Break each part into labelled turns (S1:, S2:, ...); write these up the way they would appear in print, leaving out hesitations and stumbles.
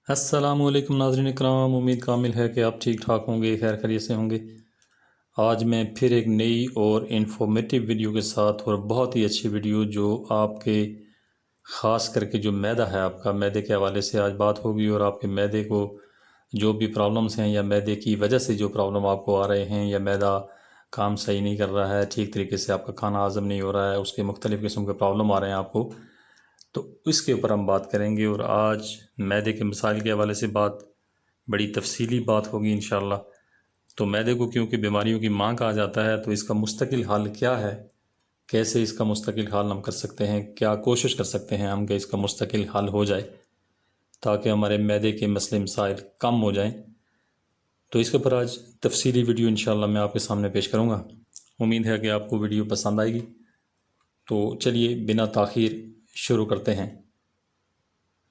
S1: السلام علیکم ناظرین کرام، امید کامل ہے کہ آپ ٹھیک ٹھاک ہوں گے، خیر خیریت سے ہوں گے۔ آج میں پھر ایک نئی اور انفارمیٹیو ویڈیو کے ساتھ، اور بہت ہی اچھی ویڈیو جو آپ کے خاص کر کے جو معدہ ہے، آپ کا معدے کے حوالے سے آج بات ہوگی، اور آپ کے معدے کو جو بھی پرابلمس ہیں یا معدے کی وجہ سے جو پرابلم آپ کو آ رہے ہیں، یا معدہ کام صحیح نہیں کر رہا ہے، ٹھیک طریقے سے آپ کا کھانا ہضم نہیں ہو رہا ہے، اس کے مختلف قسم کے پرابلم آ رہے ہیں آپ کو، تو اس کے اوپر ہم بات کریں گے۔ اور آج معدے کے مسائل کے حوالے سے بڑی تفصیلی بات ہوگی انشاءاللہ۔ تو معدے کو کیونکہ بیماریوں کی ماں کہا جاتا ہے، تو اس کا مستقل حل کیا ہے، کیسے اس کا مستقل حل ہم کر سکتے ہیں، کیا کوشش کر سکتے ہیں ہم کہ اس کا مستقل حل ہو جائے تاکہ ہمارے معدے کے مسئلے مسائل کم ہو جائیں، تو اس کے اوپر آج تفصیلی ویڈیو انشاءاللہ میں آپ کے سامنے پیش کروں گا۔ امید ہے کہ آپ کو ویڈیو پسند آئے گی، تو چلیے بنا تاخیر شروع کرتے ہیں۔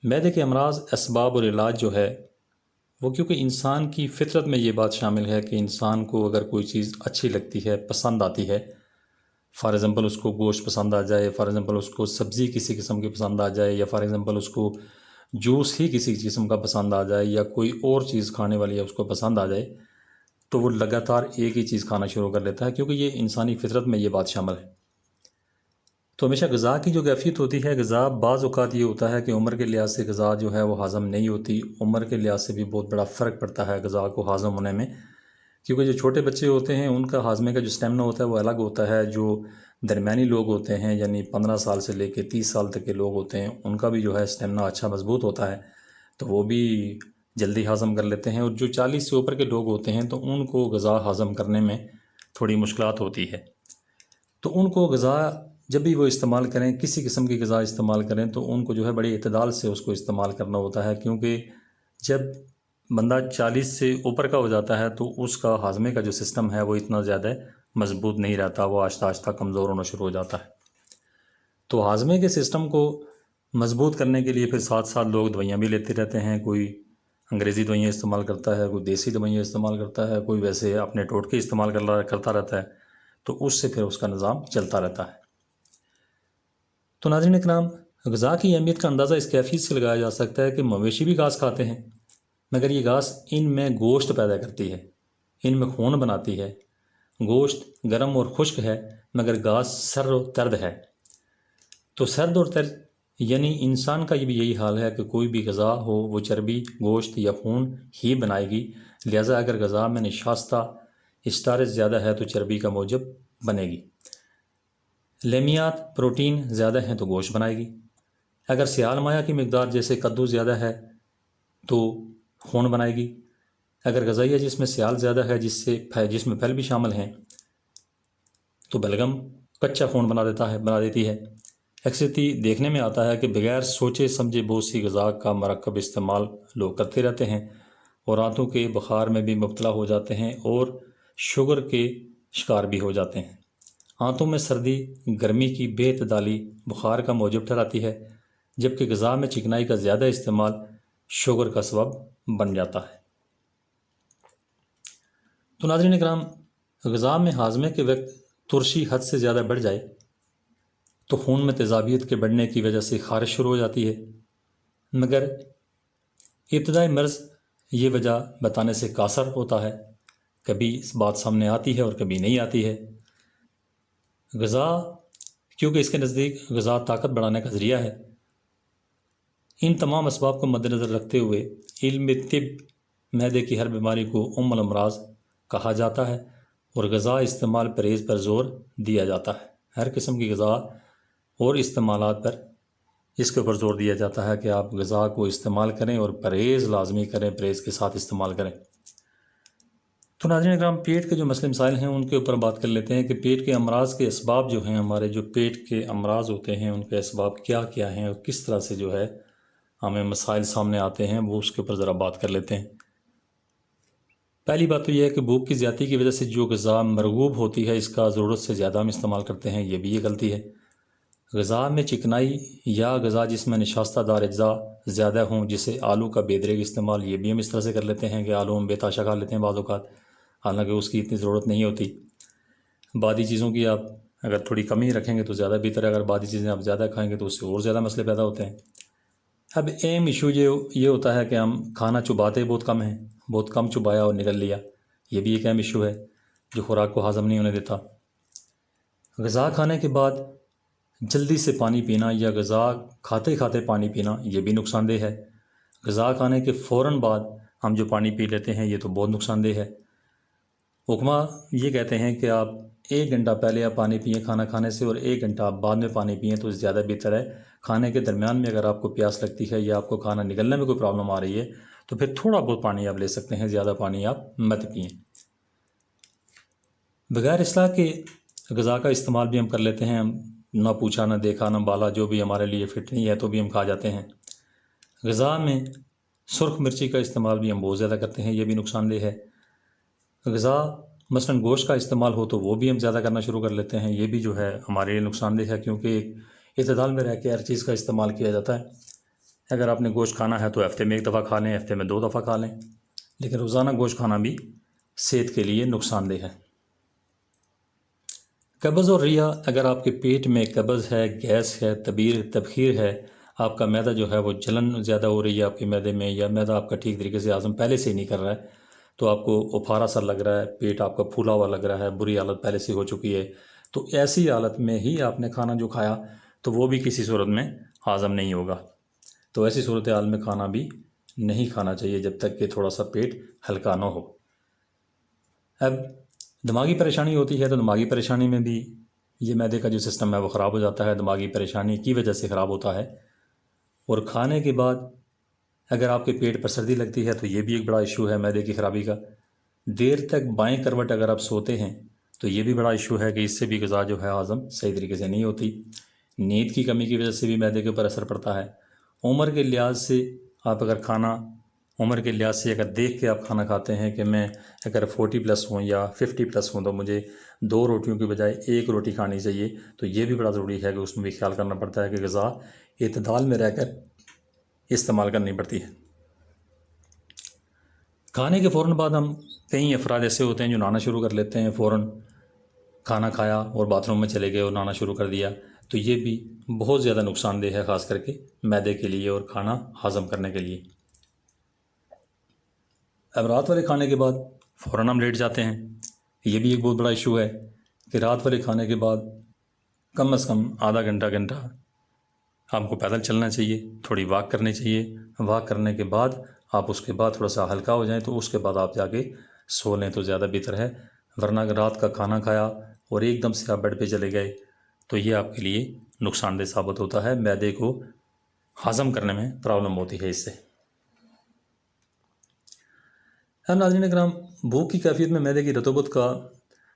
S1: معدے کے امراض، اسباب اور علاج جو ہے وہ، کیونکہ انسان کی فطرت میں یہ بات شامل ہے کہ انسان کو اگر کوئی چیز اچھی لگتی ہے، پسند آتی ہے، فار ایگزامپل اس کو گوشت پسند آ جائے، فار ایگزامپل اس کو سبزی کسی قسم کی پسند آ جائے، یا فار ایگزامپل اس کو جوس ہی کسی قسم کا پسند آ جائے، یا کوئی اور چیز کھانے والی ہے اس کو پسند آ جائے، تو وہ لگاتار ایک ہی چیز کھانا شروع کر لیتا ہے، کیونکہ یہ انسانی فطرت میں یہ بات شامل ہے۔ تو ہمیشہ غذا کی جو کیفیت ہوتی ہے، غذا بعض اوقات یہ ہوتا ہے کہ عمر کے لحاظ سے غذا جو ہے وہ ہضم نہیں ہوتی، عمر کے لحاظ سے بھی بہت بڑا فرق پڑتا ہے غذا کو ہضم ہونے میں، کیونکہ جو چھوٹے بچے ہوتے ہیں ان کا ہاضمے کا جو اسٹیمنا ہوتا ہے وہ الگ ہوتا ہے، جو درمیانی لوگ ہوتے ہیں یعنی 15 سال سے لے کے 30 سال تک کے لوگ ہوتے ہیں ان کا بھی جو ہے اسٹیمنا اچھا مضبوط ہوتا ہے، تو وہ بھی جلدی ہضم کر لیتے ہیں، اور جو 40 سے اوپر کے لوگ ہوتے ہیں تو ان کو غذا ہضم کرنے میں تھوڑی مشکلات ہوتی ہے۔ تو ان کو غذا جب بھی وہ استعمال کریں، کسی قسم کی غذا استعمال کریں، تو ان کو جو ہے بڑی اعتدال سے اس کو استعمال کرنا ہوتا ہے، کیونکہ جب بندہ 40 سے اوپر کا ہو جاتا ہے تو اس کا ہاضمے کا جو سسٹم ہے وہ اتنا زیادہ مضبوط نہیں رہتا، وہ آہستہ آہستہ کمزور ہونا شروع ہو جاتا ہے۔ تو ہاضمے کے سسٹم کو مضبوط کرنے کے لیے پھر ساتھ ساتھ لوگ دوائیاں بھی لیتے رہتے ہیں، کوئی انگریزی دوائیاں استعمال کرتا ہے، کوئی دیسی دوائیاں استعمال کرتا ہے، کوئی ویسے اپنے ٹوٹکے استعمال کرتا رہتا ہے، تو اس سے پھر اس کا نظام چلتا رہتا ہے۔ تو ناظرین کرام، غذا کی اہمیت کا اندازہ اس کیفیت سے لگایا جا سکتا ہے کہ مویشی بھی گھاس کھاتے ہیں، مگر یہ گھاس ان میں گوشت پیدا کرتی ہے، ان میں خون بناتی ہے۔ گوشت گرم اور خشک ہے، مگر گھاس سرد و ترد ہے۔ تو سرد اور ترد یعنی انسان کا یہ بھی یہی حال ہے کہ کوئی بھی غذا ہو وہ چربی، گوشت یا خون ہی بنائے گی، لہٰذا اگر غذا میں نشاستہ اسٹارچ زیادہ ہے تو چربی کا موجب بنے گی، لیمیات پروٹین زیادہ ہیں تو گوشت بنائے گی، اگر سیال مایہ کی مقدار جیسے کدو زیادہ ہے تو خون بنائے گی، اگر غذائیہ جس میں سیال زیادہ ہے جس میں پھل بھی شامل ہیں تو بلغم کچا خون بنا دیتی ہے۔ اکثریتی دیکھنے میں آتا ہے کہ بغیر سوچے سمجھے بہت سی غذا کا مرکب استعمال لوگ کرتے رہتے ہیں، اور آنتوں کے بخار میں بھی مبتلا ہو جاتے ہیں اور شوگر کے شکار بھی ہو جاتے ہیں۔ آنتوں میں سردی گرمی کی بے اعتدالی بخار کا موجب ٹھہراتی ہے، جبکہ غذا میں چکنائی کا زیادہ استعمال شوگر کا سبب بن جاتا ہے۔ تو ناظرین کرام، غذا میں ہاضمے کے وقت ترشی حد سے زیادہ بڑھ جائے تو خون میں تیزابیت کے بڑھنے کی وجہ سے خارش شروع ہو جاتی ہے، مگر ابتدائی مرض یہ وجہ بتانے سے قاصر ہوتا ہے، کبھی اس بات سامنے آتی ہے اور کبھی نہیں آتی ہے۔ غذا، کیونکہ اس کے نزدیک غذا طاقت بڑھانے کا ذریعہ ہے، ان تمام اسباب کو مد نظر رکھتے ہوئے علم طب معدے کی ہر بیماری کو الامراض کہا جاتا ہے، اور غذا استعمال پرہیز پر زور دیا جاتا ہے۔ ہر قسم کی غذا اور استعمالات پر اس کے اوپر زور دیا جاتا ہے کہ آپ غذا کو استعمال کریں اور پرہیز لازمی کریں، پرہیز کے ساتھ استعمال کریں۔ تو ناظرین اکرام، پیٹ کے جو مسئلے مسائل ہیں ان کے اوپر بات کر لیتے ہیں کہ پیٹ کے امراض کے اسباب جو ہیں، ہمارے جو پیٹ کے امراض ہوتے ہیں ان کے اسباب کیا کیا ہیں اور کس طرح سے جو ہے ہمیں مسائل سامنے آتے ہیں، وہ اس کے اوپر ذرا بات کر لیتے ہیں۔ پہلی بات تو یہ ہے کہ بھوک کی زیادتی کی وجہ سے جو غذا مرغوب ہوتی ہے اس کا ضرورت سے زیادہ ہم استعمال کرتے ہیں، یہ بھی یہ غلطی ہے۔ غذا میں چکنائی یا غذا جس میں نشاستہ دار اجزاء زیادہ ہوں، جیسے آلو کا بے دریغ استعمال، یہ بھی ہم اس طرح سے کر لیتے ہیں کہ آلو ہم بے تاشا کھا لیتے ہیں بعض اوقات، حالانکہ اس کی اتنی ضرورت نہیں ہوتی۔ بعضی چیزوں کی آپ اگر تھوڑی کمی رکھیں گے تو زیادہ بہتر ہے، اگر بعضی چیزیں آپ زیادہ کھائیں گے تو اس سے اور زیادہ مسئلے پیدا ہوتے ہیں۔ اب اہم ایشو یہ ہوتا ہے کہ ہم کھانا چباتے بہت کم ہیں، بہت کم چبایا اور نگل لیا، یہ بھی ایک اہم ایشو ہے جو خوراک کو ہضم نہیں ہونے دیتا۔ غذا کھانے کے بعد جلدی سے پانی پینا یا غذا کھاتے کھاتے پانی پینا یہ بھی نقصان دہ ہے۔ غذا کھانے کے فوراً بعد ہم جو پانی پی لیتے ہیں یہ تو بہت نقصان دہ ہے۔ حکمہ یہ کہتے ہیں کہ آپ 1 گھنٹہ پہلے آپ پانی پئیں کھانا کھانے سے، اور 1 گھنٹہ آپ بعد میں پانی پئیں تو زیادہ بہتر ہے۔ کھانے کے درمیان میں اگر آپ کو پیاس لگتی ہے یا آپ کو کھانا نگلنے میں کوئی پرابلم آ رہی ہے تو پھر تھوڑا بہت پانی آپ لے سکتے ہیں، زیادہ پانی آپ مت پئیں۔ بغیر اصلاح کے غذا کا استعمال بھی ہم کر لیتے ہیں، ہم نہ پوچھا نہ دیکھا نہ بالا، جو بھی ہمارے لیے فٹ نہیں ہے تو بھی ہم کھا جاتے ہیں۔ غذا میں سرخ مرچی کا استعمال بھی ہم بہت زیادہ کرتے ہیں، یہ بھی نقصان دہ ہے۔ غذا مثلاً گوشت کا استعمال ہو تو وہ بھی ہم زیادہ کرنا شروع کر لیتے ہیں، یہ بھی جو ہے ہمارے لیے نقصان دہ ہے، کیونکہ ایک اعتدال میں رہ کے ہر چیز کا استعمال کیا جاتا ہے۔ اگر آپ نے گوشت کھانا ہے تو ہفتے میں 1 دفعہ کھا لیں، ہفتے میں 2 دفعہ کھا لیں، لیکن روزانہ گوشت کھانا بھی صحت کے لیے نقصان دہ ہے۔ قبض اور ریا، اگر آپ کے پیٹ میں قبض ہے، گیس ہے، تبخیر ہے، آپ کا معدہ جو ہے وہ جلن زیادہ ہو رہی ہے آپ کے معدے میں، یا معدہ آپ کا ٹھیک طریقے سے ہضم پہلے سے ہی نہیں کر رہا ہے، تو آپ کو افارا سا لگ رہا ہے، پیٹ آپ کا پھولا ہوا لگ رہا ہے، بری حالت پہلے سے ہو چکی ہے، تو ایسی حالت میں ہی آپ نے کھانا جو کھایا تو وہ بھی کسی صورت میں ہضم نہیں ہوگا۔ تو ایسی صورتحال میں کھانا بھی نہیں کھانا چاہیے جب تک کہ تھوڑا سا پیٹ ہلکا نہ ہو۔ اب دماغی پریشانی ہوتی ہے تو دماغی پریشانی میں بھی یہ معدے کا جو سسٹم ہے وہ خراب ہو جاتا ہے، دماغی پریشانی کی وجہ سے خراب ہوتا ہے۔ اور کھانے کے بعد اگر آپ کے پیٹ پر سردی لگتی ہے تو یہ بھی ایک بڑا ایشو ہے معدے کی خرابی کا۔ دیر تک بائیں کروٹ اگر آپ سوتے ہیں تو یہ بھی بڑا ایشو ہے کہ اس سے بھی غذا جو ہے ہضم صحیح طریقے سے نہیں ہوتی۔ نیند کی کمی کی وجہ سے بھی معدے کے اوپر اثر پڑتا ہے۔ عمر کے لحاظ سے آپ اگر عمر کے لحاظ سے اگر دیکھ کے آپ کھانا کھاتے ہیں کہ میں اگر 40+ ہوں یا 50+ ہوں تو مجھے 2 روٹیوں کی بجائے 1 روٹی کھانی چاہیے، تو یہ بھی بڑا ضروری ہے کہ اس میں بھی خیال کرنا پڑتا ہے کہ غذا اعتدال میں رہ کر استعمال کرنی پڑتی ہے۔ کھانے کے فوراً بعد ہم کئی افراد ایسے ہوتے ہیں جو نہانا شروع کر لیتے ہیں، فوراً کھانا کھایا اور باتھ روم میں چلے گئے اور نہانا شروع کر دیا، تو یہ بھی بہت زیادہ نقصان دہ ہے، خاص کر کے معدے کے لیے اور کھانا ہضم کرنے کے لیے۔ اب رات والے کھانے کے بعد فوراً ہم لیٹ جاتے ہیں، یہ بھی ایک بہت بڑا ایشو ہے کہ رات والے کھانے کے بعد کم از کم آدھا گھنٹہ آپ کو پیدل چلنا چاہیے، تھوڑی واک کرنی چاہیے۔ واک کرنے کے بعد آپ اس کے بعد تھوڑا سا ہلکا ہو جائیں تو اس کے بعد آپ جا کے سو لیں تو زیادہ بہتر ہے، ورنہ اگر رات کا کھانا کھایا اور ایک دم سے آپ بیڈ پہ چلے گئے تو یہ آپ کے لیے نقصان دہ ثابت ہوتا ہے، معدے کو ہضم کرنے میں پرابلم ہوتی ہے اس سے۔ ناظرین کرام، بھوک کی کیفیت میں معدے کی رطوبت کا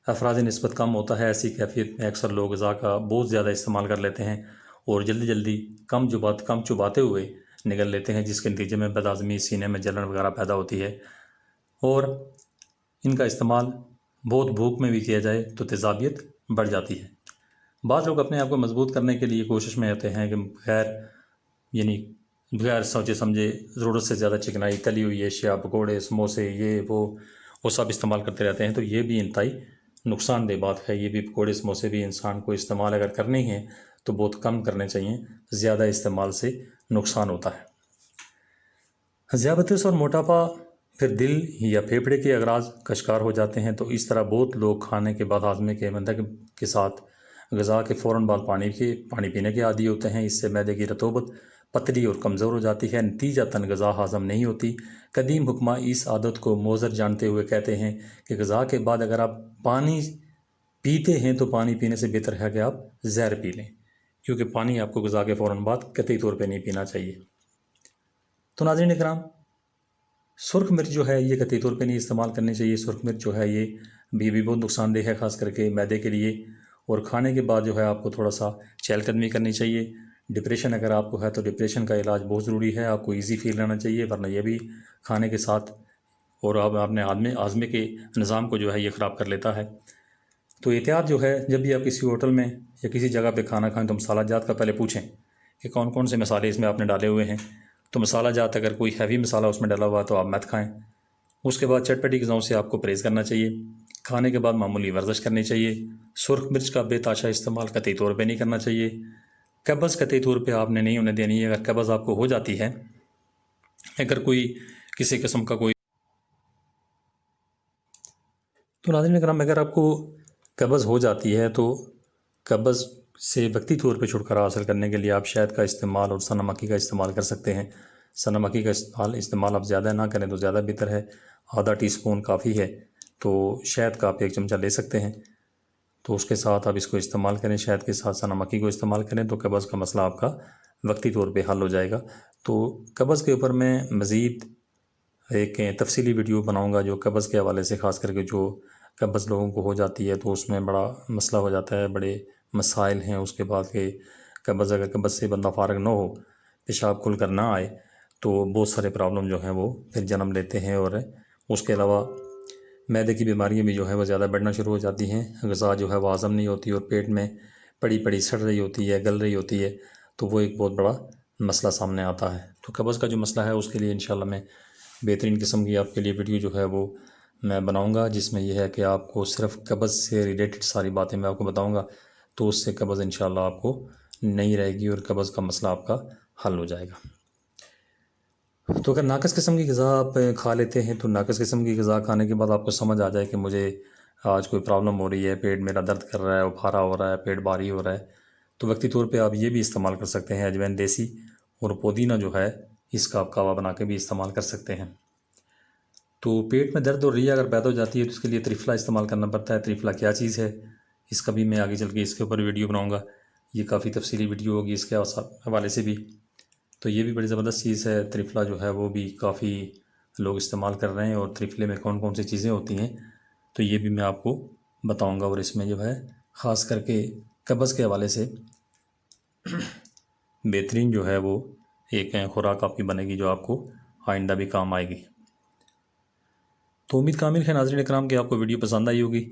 S1: افراز نسبت کم ہوتا ہے۔ ایسی کیفیت میں اکثر لوگ غذا کا بہت زیادہ استعمال کر لیتے ہیں اور جلدی کم چباتے ہوئے نگل لیتے ہیں، جس کے نتیجے میں بد ہضمی، سینے میں جلن وغیرہ پیدا ہوتی ہے، اور ان کا استعمال بہت بھوک میں بھی کیا جائے تو تیزابیت بڑھ جاتی ہے۔ بعض لوگ اپنے آپ کو مضبوط کرنے کے لیے کوشش میں ہوتے ہیں کہ بغیر سوچے سمجھے ضرورت سے زیادہ چکنائی، تلی ہوئی اشیاء، پکوڑے، سموسے، یہ وہ سب استعمال کرتے رہتے ہیں، تو یہ بھی انتہائی نقصان دہ بات ہے۔ یہ بھی پکوڑے سموسے بھی انسان کو استعمال اگر کرنے ہیں تو بہت کم کرنے چاہیے، زیادہ استعمال سے نقصان ہوتا ہے۔ ذیابطیس اور موٹاپا پھر دل یا پھیپھڑے کے اغراض کا شکار ہو جاتے ہیں، تو اس طرح بہت لوگ کھانے کے بعد ہاضمے کے منطق کے ساتھ غذا کے فوراً بعد پانی پینے کے عادی ہوتے ہیں۔ اس سے معدے کی رطوبت پتلی اور کمزور ہو جاتی ہے، نتیجتاً غذا ہضم نہیں ہوتی۔ قدیم حکماء اس عادت کو مضر جانتے ہوئے کہتے ہیں کہ غذا کے بعد اگر آپ پانی پیتے ہیں تو پانی پینے سے بہتر ہے کہ آپ زہر پی لیں، کیونکہ پانی آپ کو غذا کے فوراً بعد قطعی طور پہ نہیں پینا چاہیے۔ تو ناظرین کرام، سرخ مرچ جو ہے یہ قطعی طور پہ نہیں استعمال کرنی چاہیے۔ سرخ مرچ جو ہے یہ بھی بہت نقصان دہ ہے، خاص کر کے معدے کے لیے، اور کھانے کے بعد جو ہے آپ کو تھوڑا سا چہل قدمی کرنی چاہیے۔ ڈپریشن اگر آپ کو ہے تو ڈپریشن کا علاج بہت ضروری ہے، آپ کو ایزی فیل رہنا چاہیے، ورنہ یہ بھی کھانے کے ساتھ اور آپ نے ہاضمے کے نظام کو جو ہے یہ خراب کر لیتا ہے۔ تو احتیاط جو ہے، جب بھی آپ کسی ہوٹل میں یا کسی جگہ پہ کھانا کھائیں تو مسالہ جات کا پہلے پوچھیں کہ کون کون سے مسالے اس میں آپ نے ڈالے ہوئے ہیں۔ تو مسالہ جات اگر کوئی ہیوی مسالہ اس میں ڈالا ہوا تو آپ مت کھائیں۔ اس کے بعد چٹپٹی غذاؤں سے آپ کو پرہیز کرنا چاہیے۔ کھانے کے بعد معمولی ورزش کرنی چاہیے۔ سرخ مرچ کا بے تحاشا استعمال قطعی طور پہ نہیں کرنا چاہیے۔ قبض قطعی طور پہ آپ نے نہیں ہونے دینی ہے۔ اگر قبض آپ کو ہو جاتی ہے، اگر کوئی کسی قسم کا کوئی تو ناظرین اکرام اگر آپ کو قبض ہو جاتی ہے تو قبض سے وقتی طور پہ چھٹکارا حاصل کرنے کے لیے آپ شہد کا استعمال اور سنا مکی کا استعمال کر سکتے ہیں۔ سنا مکی کا استعمال آپ زیادہ نہ کریں تو زیادہ بہتر ہے، آدھا ٹی سپون کافی ہے۔ تو شہد کا آپ 1 چمچہ لے سکتے ہیں، تو اس کے ساتھ آپ اس کو استعمال کریں، شہد کے ساتھ سنا مکی کو استعمال کریں تو قبض کا مسئلہ آپ کا وقتی طور پہ حل ہو جائے گا۔ تو قبض کے اوپر میں مزید ایک تفصیلی ویڈیو بناؤں گا جو قبض کے حوالے سے، خاص کر کے جو قبض لوگوں کو ہو جاتی ہے تو اس میں بڑا مسئلہ ہو جاتا ہے، بڑے مسائل ہیں اس کے بعد کہ اگر قبض سے بندہ فارغ نہ ہو، پیشاب کھل کر نہ آئے تو بہت سارے پرابلم جو ہیں وہ پھر جنم لیتے ہیں، اور اس کے علاوہ معدے کی بیماریاں بھی جو ہے وہ زیادہ بڑھنا شروع ہو جاتی ہیں، غذا جو ہے وہ ہضم نہیں ہوتی اور پیٹ میں پڑی پڑی سڑ رہی ہوتی ہے، گل رہی ہوتی ہے، تو وہ ایک بہت بڑا مسئلہ سامنے آتا ہے۔ تو قبض کا جو مسئلہ ہے اس کے لیے انشاءاللہ میں بہترین قسم کی آپ کے لیے ویڈیو جو ہے وہ میں بناؤں گا، جس میں یہ ہے کہ آپ کو صرف قبض سے ریلیٹڈ ساری باتیں میں آپ کو بتاؤں گا، تو اس سے قبض انشاءاللہ آپ کو نہیں رہے گی اور قبض کا مسئلہ آپ کا حل ہو جائے گا۔ تو اگر ناقص قسم کی غذا آپ کھا لیتے ہیں تو ناقص قسم کی غذا کھانے کے بعد آپ کو سمجھ آ جائے کہ مجھے آج کوئی پرابلم ہو رہی ہے، پیٹ میرا درد کر رہا ہے، اپھارا ہو رہا ہے، پیٹ بھاری ہو رہا ہے، تو وقتی طور پہ آپ یہ بھی استعمال کر سکتے ہیں، اجوین دیسی اور پودینہ جو ہے اس کا آپ کعوہ بنا کے بھی استعمال کر سکتے ہیں۔ تو پیٹ میں درد اور ریہ اگر پیدا ہو جاتی ہے تو اس کے لیے تریفلا استعمال کرنا پڑتا ہے۔ تریفلا کیا چیز ہے اس کا بھی میں آگے چل کے اس کے اوپر ویڈیو بناؤں گا، یہ کافی تفصیلی ویڈیو ہوگی اس کے حوالے سے بھی۔ تو یہ بھی بڑی زبردست چیز ہے، تریفلا جو ہے وہ بھی کافی لوگ استعمال کر رہے ہیں، اور تریفلے میں کون کون سی چیزیں ہوتی ہیں تو یہ بھی میں آپ کو بتاؤں گا، اور اس میں جو ہے خاص کر کے قبض کے حوالے سے بہترین جو ہے وہ ایک خوراک آپ کی بنے گی جو آپ کو آئندہ بھی کام آئے گی۔ تو امید کامل ہے ناظرین اکرام کہ آپ کو ویڈیو پسند آئی ہوگی۔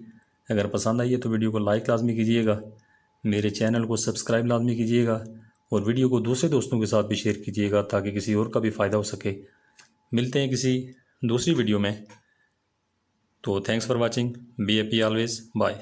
S1: اگر پسند آئی ہے تو ویڈیو کو لائک لازمی کیجیے گا، میرے چینل کو سبسکرائب لازمی کیجیے گا، اور ویڈیو کو دوسرے دوستوں کے ساتھ بھی شیئر کیجیے گا تاکہ کسی اور کا بھی فائدہ ہو سکے۔ ملتے ہیں کسی دوسری ویڈیو میں، تو thanks for watching, be happy always, bye.